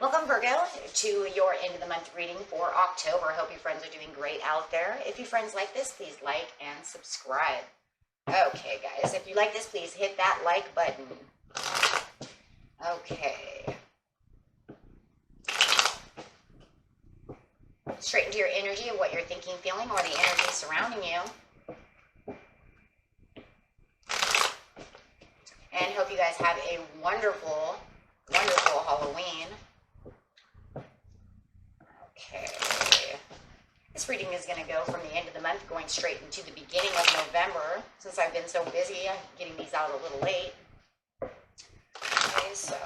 Welcome, Virgo, to your end of the month reading for October. I hope you friends are doing great out there. If you friends like this, please like and subscribe. Okay, guys, if you like this, please hit that like button. Okay. Straight into your energy of what you're thinking, feeling, or the energy surrounding you. And hope you guys have a wonderful, wonderful Halloween. Okay. This reading is going to go from the end of the month going straight into the beginning of November. Since I've been so busy, I'm getting these out a little late. Okay, so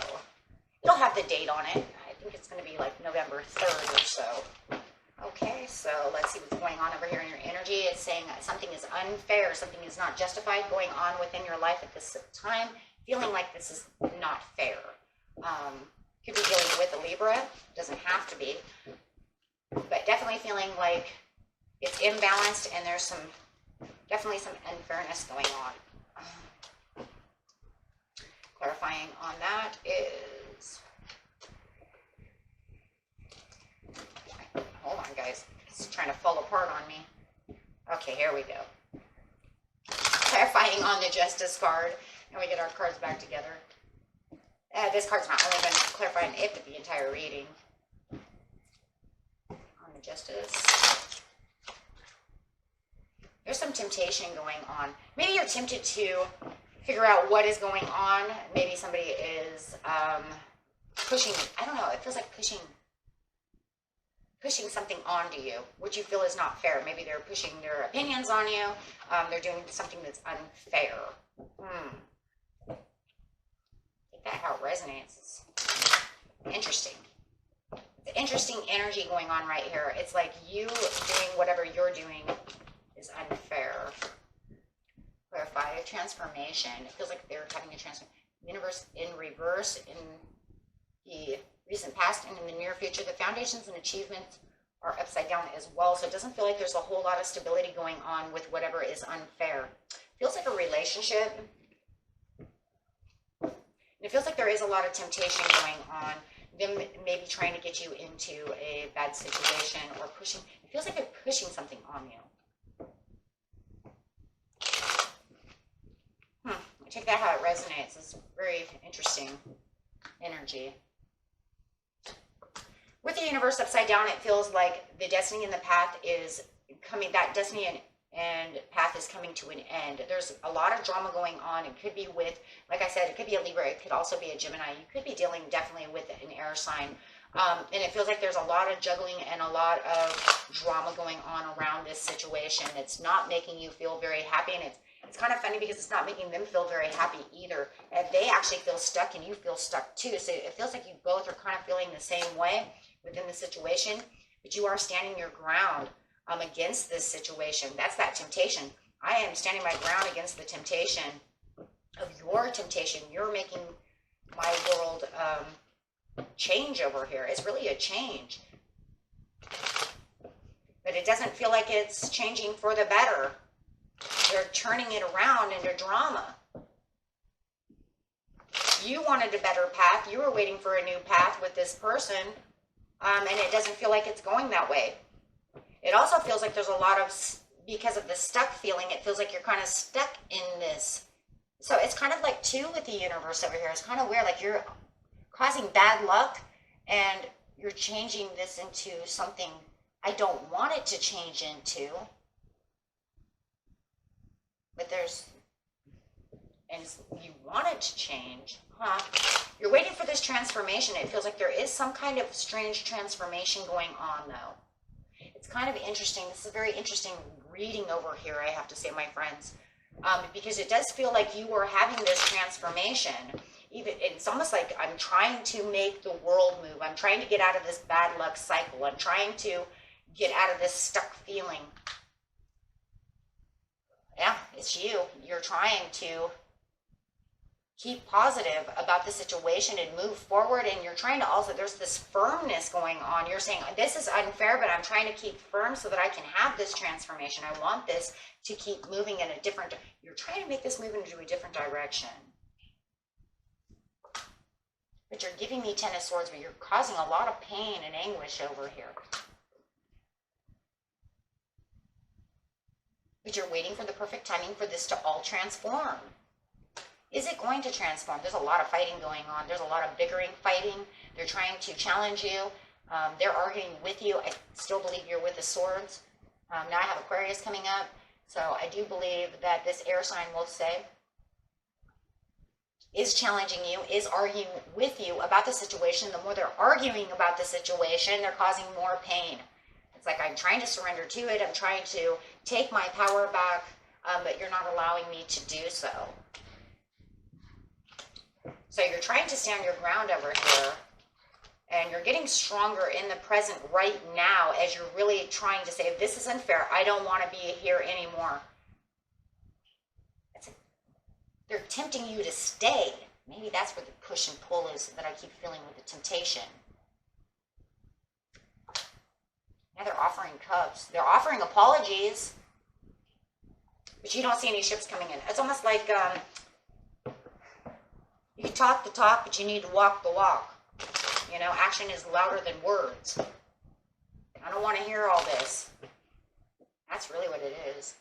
it'll have the date on it. I think it's going to be like November 3rd or so. Okay, so let's see what's going on over here in your energy. It's saying that something is unfair, something is not justified going on within your life at this time. Feeling like this is not fair. Could be dealing with a Libra, doesn't have to be. But definitely feeling like it's imbalanced and there's definitely some unfairness going on. Clarifying on that is, hold on guys, it's trying to fall apart on me. Okay, here we go. Clarifying on the Justice card, and we get our cards back together. This card's not only going to clarify an it, but the entire reading. Justice. There's some temptation going on. Maybe you're tempted to figure out what is going on. Maybe somebody is pushing, I don't know, it feels like pushing something onto you, which you feel is not fair. Maybe they're pushing their opinions on you. They're doing something that's unfair. Take that how it resonates. It's interesting. Interesting energy going on right here. It's like you doing whatever you're doing is unfair. Clarify transformation. It feels like they're having a transformation. Universe in reverse in the recent past and in the near future. The foundations and achievements are upside down as well. So it doesn't feel like there's a whole lot of stability going on with whatever is unfair. Feels like a relationship. And it feels like there is a lot of temptation going on. Them maybe trying to get you into a bad situation or pushing. It feels like they're pushing something on you. I take that how it resonates. It's very interesting energy. With the universe upside down, it feels like the destiny and the path is coming. That destiny and path is coming to an end. There's a lot of drama going on. It could be with, like I said, it could be a Libra. It could also be a Gemini. You could be dealing definitely with an air sign. And it feels like there's a lot of juggling and a lot of drama going on around this situation. It's not making you feel very happy. And it's kind of funny because it's not making them feel very happy either. And they actually feel stuck and you feel stuck too. So it feels like you both are kind of feeling the same way within the situation. But you are standing your ground against this situation. That's that temptation. I am standing my ground against the temptation of your temptation. You're making my world change over here. It's really a change. But it doesn't feel like it's changing for the better. They're turning it around into drama. You wanted a better path. You were waiting for a new path with this person. And it doesn't feel like it's going that way. It also feels like there's a lot of, because of the stuck feeling, it feels like you're kind of stuck in this. So it's kind of like too with the universe over here. It's kind of weird, like you're causing bad luck and you're changing this into something I don't want it to change into. But and you want it to change, You're waiting for this transformation. It feels like there is some kind of strange transformation going on though. It's kind of interesting. This is a very interesting reading over here, I have to say, my friends, because it does feel like you are having this transformation. It's almost like I'm trying to make the world move. I'm trying to get out of this bad luck cycle. I'm trying to get out of this stuck feeling. Yeah, it's you. You're trying to keep positive about the situation and move forward, and you're trying to also, there's this firmness going on. You're saying, this is unfair, but I'm trying to keep firm so that I can have this transformation. I want this to keep moving in a different, you're trying to make this move into a different direction. But you're giving me Ten of Swords, but you're causing a lot of pain and anguish over here. But you're waiting for the perfect timing for this to all transform. Is it going to transform? There's a lot of fighting going on. There's a lot of bickering, fighting. They're trying to challenge you. They're arguing with you. I still believe you're with the Swords. Now I have Aquarius coming up. So I do believe that this air sign, will say, is challenging you, is arguing with you about the situation. The more they're arguing about the situation, they're causing more pain. It's like, I'm trying to surrender to it. I'm trying to take my power back, but you're not allowing me to do so. So you're trying to stand your ground over here, and you're getting stronger in the present right now as you're really trying to say, this is unfair. I don't want to be here anymore. They're tempting you to stay. Maybe that's where the push and pull is that I keep feeling with the temptation. Now they're offering cups. They're offering apologies. But you don't see any ships coming in. It's almost like you talk the talk, but you need to walk the walk. You know, action is louder than words. I don't want to hear all this. That's really what it is.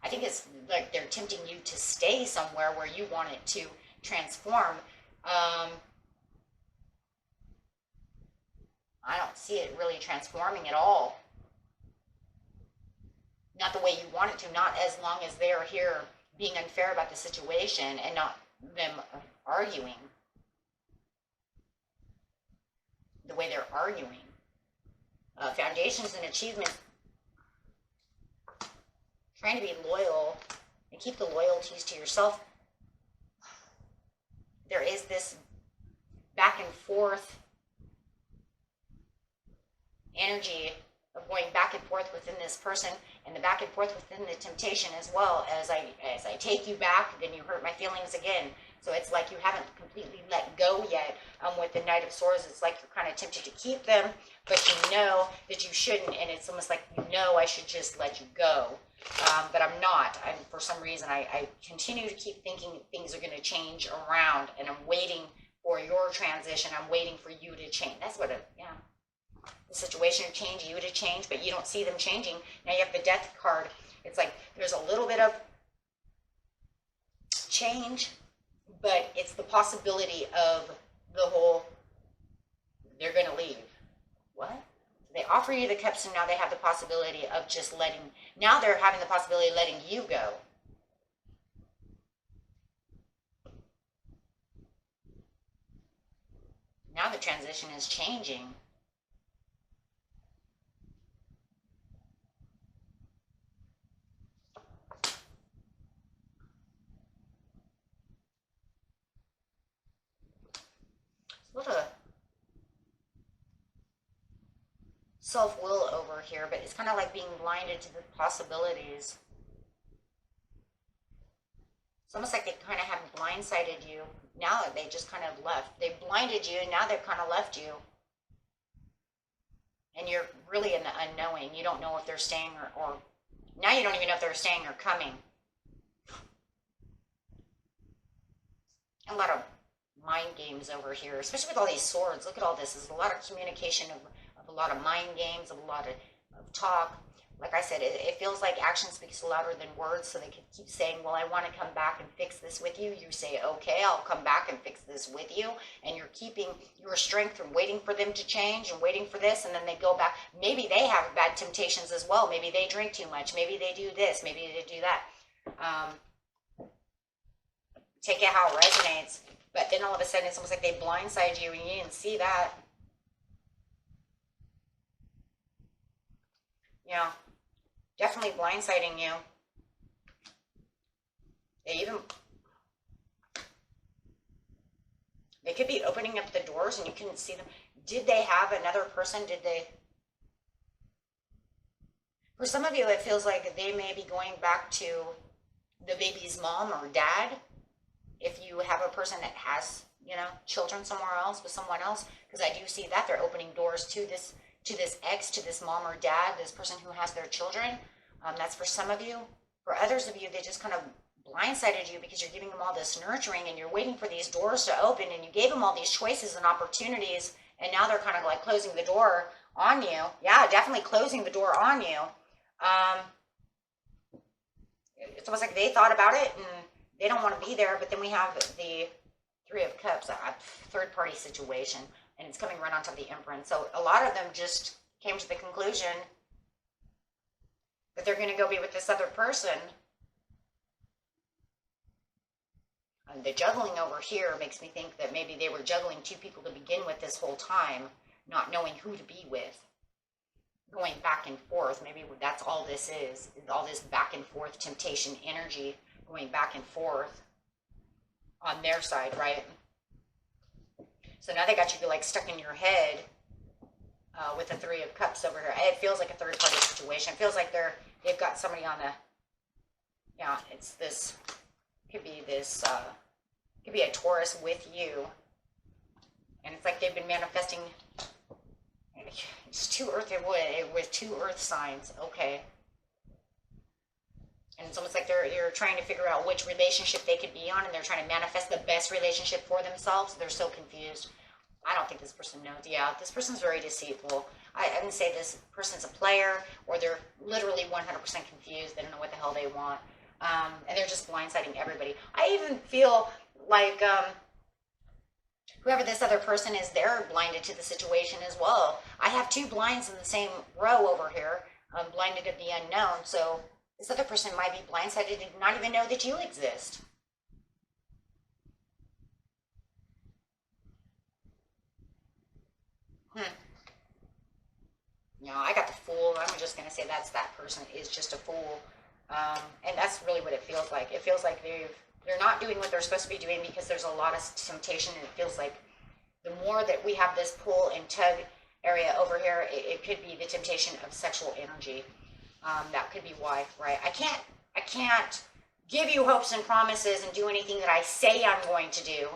I think it's like they're tempting you to stay somewhere where you want it to transform. I don't see it really transforming at all. Not the way you want it to, not as long as they're here being unfair about the situation and not them arguing the way they're arguing. Foundations and achievements. Trying to be loyal and keep the loyalties to yourself. There is this back and forth energy of going back and forth within this person, and the back and forth within the temptation as well. As I take you back, then you hurt my feelings again. So it's like you haven't completely let go yet. With the Knight of Swords, it's like you're kind of tempted to keep them, but you know that you shouldn't, and it's almost like, you know, I should just let you go. But I'm not. For some reason, I continue to keep thinking things are going to change around, and I'm waiting for your transition. I'm waiting for you to change. That's what the situation to change, you to change, but you don't see them changing. Now you have the Death card. It's like there's a little bit of change, but it's the possibility of the whole, they're going to leave. What? They offer you the cups, and now they have the possibility of just letting, now they're having the possibility of letting you go. Now the transition is changing. What a self-will over here, but it's kind of like being blinded to the possibilities. It's almost like they kind of have blindsided you. Now that they just kind of left. They blinded you, and now they've kind of left you. And you're really in the unknowing. You don't know if they're staying or now you don't even know if they're staying or coming. A lot of mind games over here, especially with all these swords. Look at all this. There's a lot of communication of a lot of mind games, of a lot of talk. Like I said, it feels like action speaks louder than words, so they can keep saying, well, I want to come back and fix this with you. You say, okay, I'll come back and fix this with you. And you're keeping your strength from waiting for them to change and waiting for this, and then they go back. Maybe they have bad temptations as well. Maybe they drink too much. Maybe they do this. Maybe they do that. Take it how it resonates. But then all of a sudden, it's almost like they blindside you, and you didn't see that. Yeah, definitely blindsiding you. They could be opening up the doors and you couldn't see them. Did they have another person? For some of you, it feels like they may be going back to the baby's mom or dad. If you have a person that has, children somewhere else with someone else, because I do see that they're opening doors to this ex, to this mom or dad, this person who has their children. That's for some of you. For others of you, they just kind of blindsided you because you're giving them all this nurturing and you're waiting for these doors to open, and you gave them all these choices and opportunities, and now they're kind of like closing the door on you. Yeah, definitely closing the door on you. It's almost like they thought about it and they don't want to be there, but then we have the Three of Cups, a third-party situation, and it's coming right on top of the Emperor. So a lot of them just came to the conclusion that they're going to go be with this other person. And the juggling over here makes me think that maybe they were juggling two people to begin with this whole time, not knowing who to be with. Going back and forth, maybe that's all this is all this back and forth temptation energy going back and forth on their side, right? So now they got you like stuck in your head with the Three of Cups over here. It feels like a third party situation. It feels like they've got somebody on the, yeah, it's this, could be this, could be a Taurus with you, and it's like they've been manifesting. It's two earth with two earth signs, okay. And it's almost like you're trying to figure out which relationship they could be on, and they're trying to manifest the best relationship for themselves. They're so confused. I don't think this person knows. Yeah, this person's very deceitful. I wouldn't say this person's a player, or they're literally 100% confused. They don't know what the hell they want. And they're just blindsiding everybody. I even feel like whoever this other person is, they're blinded to the situation as well. I have two blinds in the same row over here, blinded of the unknown. So this other person might be blindsided and not even know that you exist. No, I got the Fool. I'm just going to say that person is just a fool. And that's really what it feels like. It feels like they're not doing what they're supposed to be doing because there's a lot of temptation, and it feels like the more that we have this pull and tug area over here, it could be the temptation of sexual energy. That could be why, right? I can't give you hopes and promises and do anything that I say I'm going to do,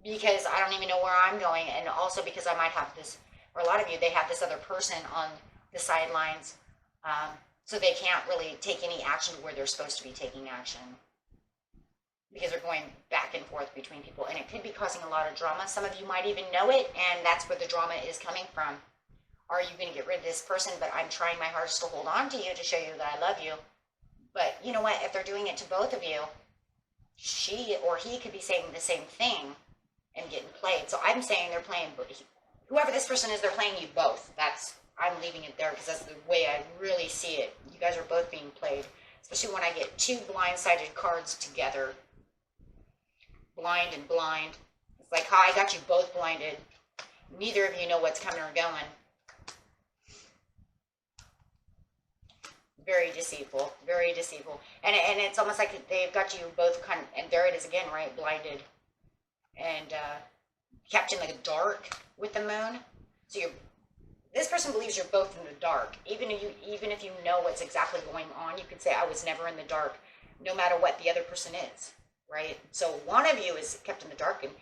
because I don't even know where I'm going, and also because I might have this, or a lot of you, they have this other person on the sidelines, so they can't really take any action where they're supposed to be taking action, because they're going back and forth between people, and it could be causing a lot of drama. Some of you might even know it, and that's where the drama is coming from. Are you going to get rid of this person? But I'm trying my hardest to hold on to you to show you that I love you. But you know what? If they're doing it to both of you, she or he could be saying the same thing and getting played. So I'm saying they're playing, whoever this person is, they're playing you both. I'm leaving it there because that's the way I really see it. You guys are both being played, especially when I get two blind-sided cards together. Blind and blind. It's like, hi, I got you both blinded. Neither of you know what's coming or going. Very deceitful, very deceitful. And it's almost like they've got you both kind of, and there it is again, right? Blinded. And kept in the dark with the moon. So this person believes you're both in the dark. Even if you know what's exactly going on, you could say, I was never in the dark, no matter what the other person is, right? So one of you is kept in the dark, and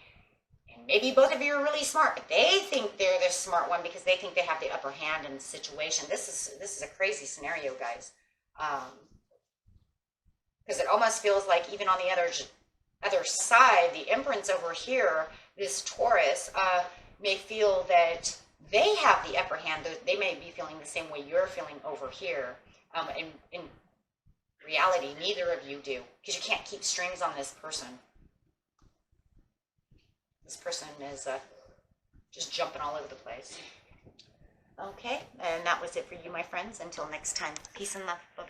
maybe both of you are really smart, but they think they're the smart one because they think they have the upper hand in the situation. This is a crazy scenario, guys. Because it almost feels like even on the other side, the Empress over here, this Taurus, may feel that they have the upper hand. They may be feeling the same way you're feeling over here. In reality, neither of you do, because you can't keep strings on this person. This person is just jumping all over the place. Okay, and that was it for you, my friends. Until next time, peace and love. Bye-bye.